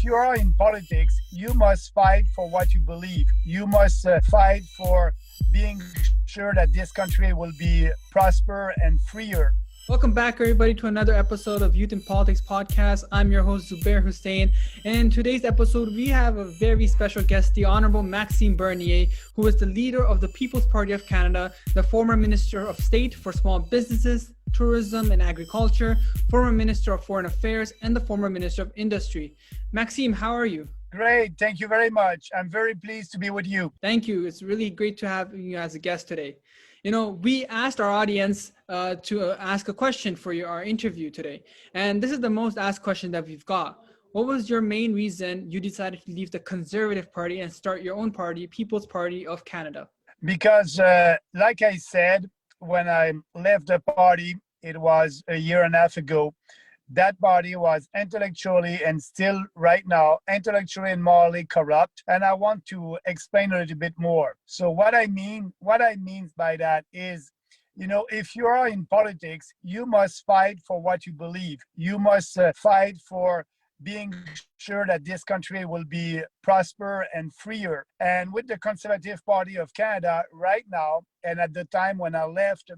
you are in politics, you must fight for what you believe. You must fight for being sure that this country will be prosper and freer. Welcome back, everybody, to another episode of Youth in Politics Podcast. I'm your host, Zubair Hussain. And in today's episode, we have a very special guest, the Honorable Maxime Bernier, who is the leader of the People's Party of Canada, the former Minister of State for Small Businesses, Tourism and Agriculture, former Minister of Foreign Affairs, and the former Minister of Industry. Maxime, how are you? Great. Thank you very much. I'm very pleased to be with you. Thank you. It's really great to have you as a guest today. You know, we asked our audience to ask a question for our interview today. And this is the most asked question that we've got. What was your main reason you decided to leave the Conservative Party and start your own party, People's Party of Canada? Because, like I said, when I left the party, it was a year and a half ago. That party was intellectually and still right now intellectually and morally corrupt. And I want to explain a little bit more. So what I mean by that is, you know, if you are in politics, you must fight for what you believe. You must fight for being sure that this country will be prosper and freer. And with the Conservative Party of Canada right now, and at the time when I left,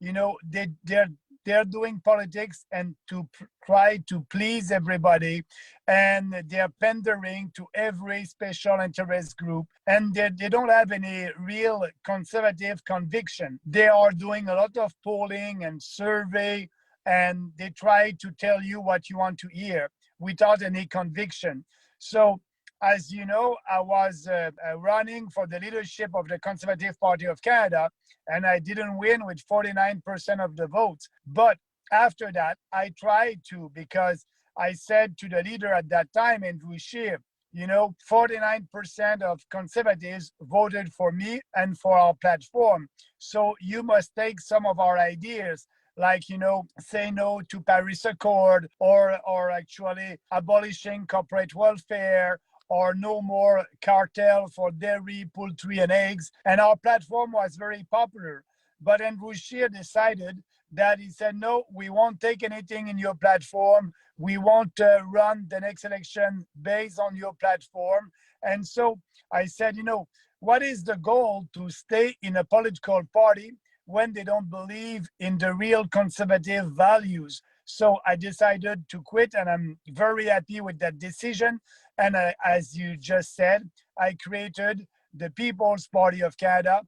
you know, they're doing politics and to try to please everybody, and they're pandering to every special interest group, and they don't have any real conservative conviction. They are doing a lot of polling and survey, and they try to tell you what you want to hear without any conviction. So, as you know, I was running for the leadership of the Conservative Party of Canada, and I didn't win with 49% of the votes. But after that, I tried to, because I said to the leader at that time, Andrew Scheer, you know, 49% of Conservatives voted for me and for our platform. So you must take some of our ideas, like, you know, say no to Paris Accord, or actually abolishing corporate welfare, or no more cartel for dairy, poultry, and eggs. And our platform was very popular. But Andrew Scheer decided that he said, no, we won't take anything in your platform. We won't run the next election based on your platform. And so I said, you know, what is the goal to stay in a political party when they don't believe in the real conservative values? So I decided to quit, and I'm very happy with that decision. And as you just said, I created the People's Party of Canada,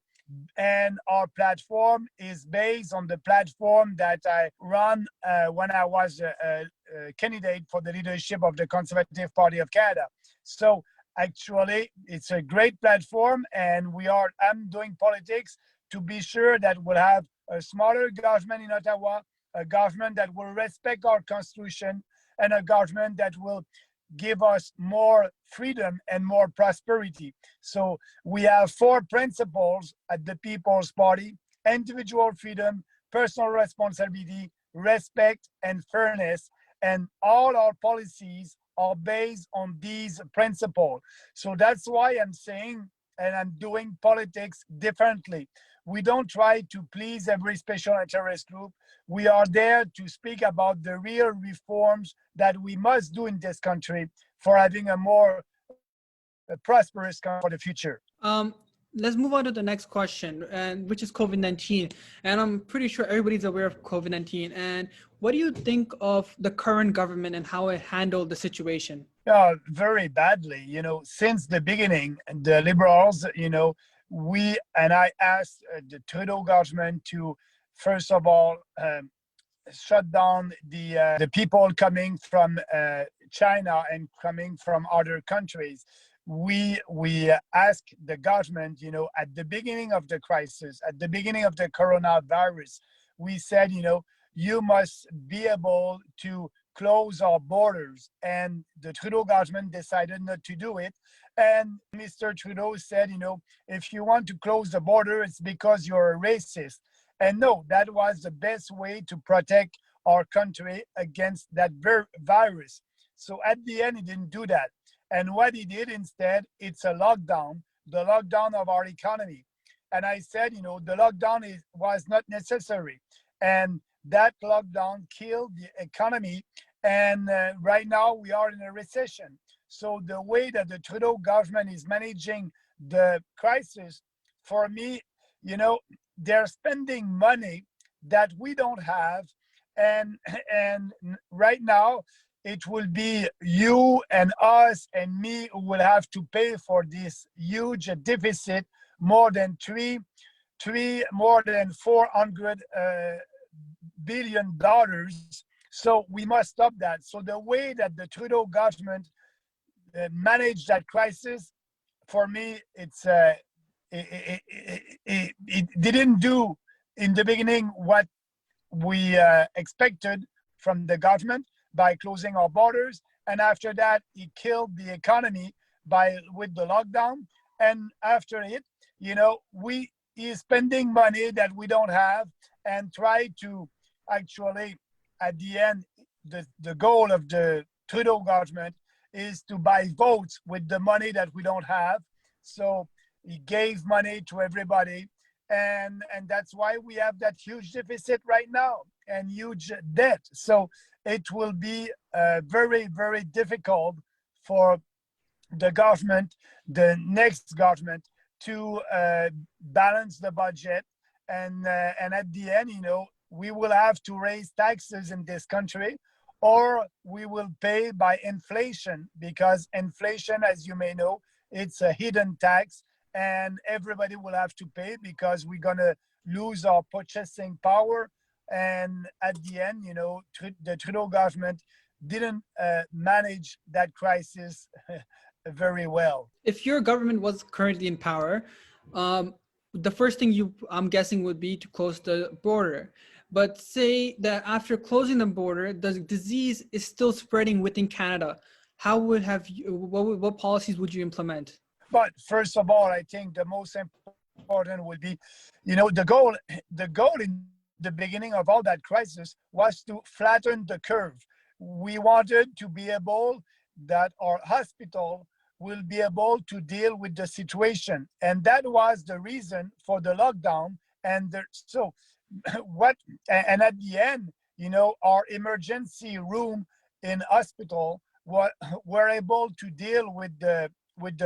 and our platform is based on the platform that I ran when I was a candidate for the leadership of the Conservative Party of Canada. So actually, it's a great platform, and I'm doing politics to be sure that we'll have a smaller government in Ottawa, a government that will respect our Constitution, and a government that will give us more freedom and more prosperity. So we have 4 principles at the People's Party: individual freedom, personal responsibility, respect, and fairness. And all our policies are based on these principles. So that's why I'm saying, and I'm doing politics differently. We don't try to please every special interest group. We are there to speak about the real reforms that we must do in this country for having a more prosperous country for the future. Let's move on to the next question, and which is COVID-19. And I'm pretty sure everybody's aware of COVID-19. And what do you think of the current government and how it handled the situation? Very badly. You know, since the beginning, the Liberals, you know, I asked the Trudeau government to, first of all, shut down the people coming from China and coming from other countries. We asked the government, you know, at the beginning of the crisis, at the beginning of the coronavirus, we said, you know, you must be able to close our borders. And the Trudeau government decided not to do it. And Mr. Trudeau said, you know, if you want to close the border, it's because you're a racist. And no, that was the best way to protect our country against that virus. So at the end, he didn't do that. And what he did instead, it's a lockdown, the lockdown of our economy. And I said, you know, the lockdown was not necessary. And that lockdown killed the economy. And right now we are in a recession. So the way that the Trudeau government is managing the crisis, for me, they're spending money that we don't have, and right now it will be you and us and me who will have to pay for this huge deficit, more than 400 billion dollars. So we must stop that. So the way that the Trudeau government managed that crisis, for me, it didn't do in the beginning what we expected from the government by closing our borders, and after that, it killed the economy with the lockdown. And after it, we is spending money that we don't have, and try to actually, at the end, the goal of the Trudeau government is to buy votes with the money that we don't have. So he gave money to everybody, and that's why we have that huge deficit right now and huge debt. So it will be very, very difficult for the government, the next government, to balance the budget, and at the end, we will have to raise taxes in this country, or we will pay by inflation, because inflation, as you may know, it's a hidden tax, and everybody will have to pay because we're going to lose our purchasing power. And at the end, the Trudeau government didn't manage that crisis very well. If your government was currently in power, the first thing I'm guessing would be to close the border. But say that after closing the border, the disease is still spreading within Canada. What policies would you implement? But first of all, I think the most important would be, the goal in the beginning of all that crisis was to flatten the curve. We wanted to be able that our hospital will be able to deal with the situation. And that was the reason for the lockdown. And at the end, our emergency room in hospital were able to deal with the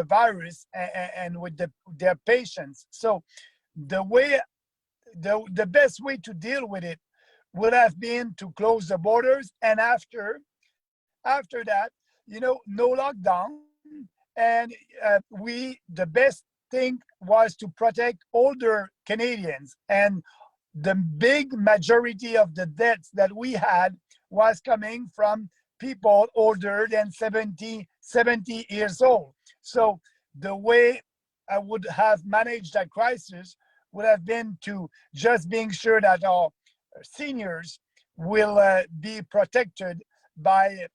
virus and with their patients. So the best way to deal with it would have been to close the borders, and after that, no lockdown. And the best thing was to protect older Canadians. And the big majority of the deaths that we had was coming from people older than 70 years old. So the way I would have managed that crisis would have been to just being sure that our seniors will be protected by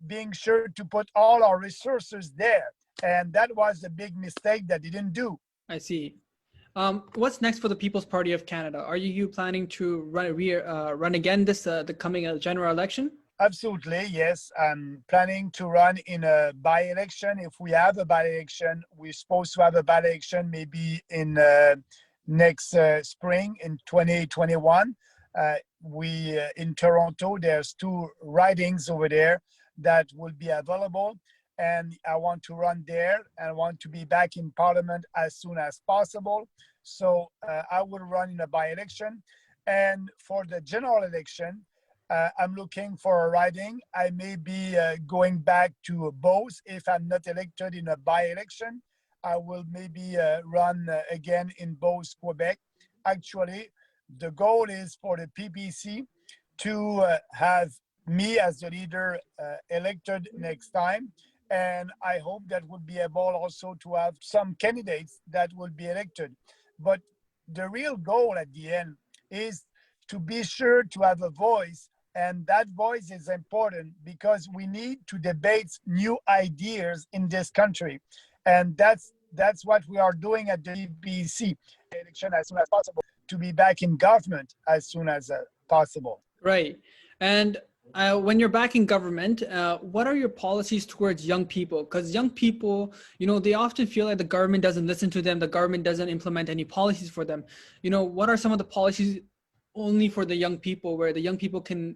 being sure to put all our resources there. And that was the big mistake that they didn't do. I see. What's next for the People's Party of Canada? Are you planning to run again the coming general election? Absolutely, yes. I'm planning to run in a by-election. If we have a by-election, we're supposed to have a by-election maybe in next spring in 2021. In Toronto, there's 2 ridings over there that will be available, and I want to run there, and I want to be back in Parliament as soon as possible. So I will run in a by-election. And for the general election, I'm looking for a riding. I may be going back to both. If I'm not elected in a by-election, I will maybe run again in both Quebec. Actually, the goal is for the PPC to have me as the leader elected next time. And I hope that we'll be able also to have some candidates that will be elected. But the real goal at the end is to be sure to have a voice. And that voice is important because we need to debate new ideas in this country. And that's what we are doing at the PPC election as soon as possible, to be back in government as soon as possible. Right. And when you're back in government, what are your policies towards young people? Because young people, they often feel like the government doesn't listen to them. The government doesn't implement any policies for them. What are some of the policies only for the young people, where the young people can,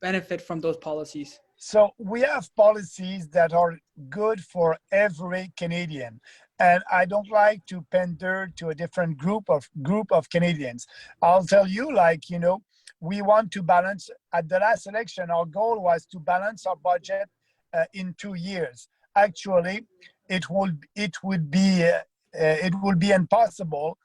benefit from those policies? So we have policies that are good for every Canadian. And I don't like to pander to a different group of Canadians. I'll tell you, like, we want to balance at the last election. Our goal was to balance our budget in 2 years. Actually, it would be impossible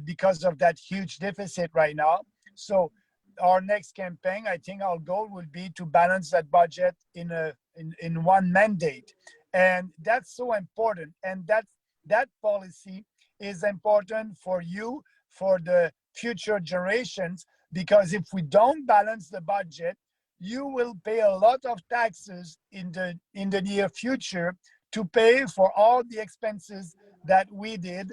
because of that huge deficit right now. So our next campaign, I think our goal will be to balance that budget in one mandate, and that's so important. And that policy is important for you, for the future generations, because if we don't balance the budget, you will pay a lot of taxes in the near future to pay for all the expenses that we did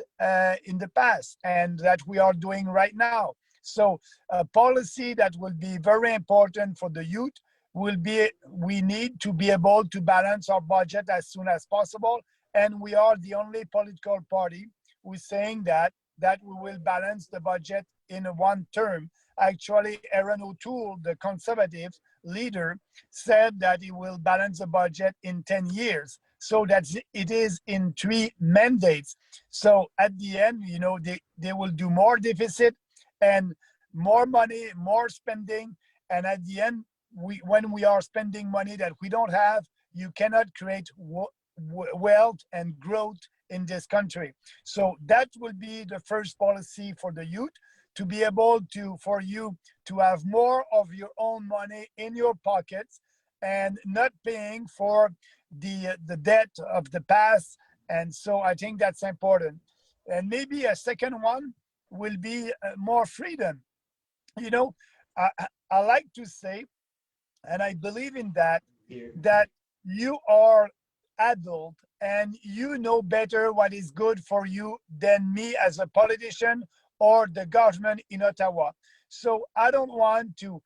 in the past and that we are doing right now. So a policy that will be very important for the youth will be, we need to be able to balance our budget as soon as possible. And we are the only political party who's saying that we will balance the budget in one term. Actually, Aaron O'Toole, the Conservative leader, said that he will balance the budget in 10 years. So that it is in 3 mandates. So at the end, they will do more deficit and more money, more spending. And at the end, when we are spending money that we don't have, you cannot create wealth and growth in this country. So that will be the first policy for the youth, to be able for you to have more of your own money in your pockets and not paying for the debt of the past. And so I think that's important. And maybe a second one will be more freedom. I like to say, and I believe in that you are adult and you know better what is good for you than me as a politician or the government in Ottawa. So I don't want to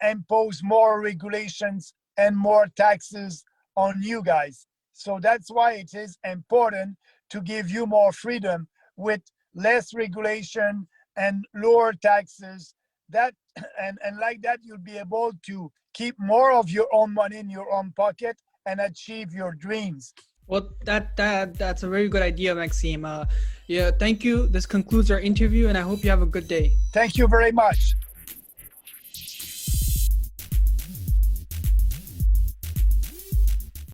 impose more regulations and more taxes on you guys. So that's why it is important to give you more freedom with less regulation and lower taxes. That and like that, you'll be able to keep more of your own money in your own pocket and achieve your dreams. Well, that's a very good idea, Maxime. Yeah, thank you. This concludes our interview, and I hope you have a good day. Thank you very much.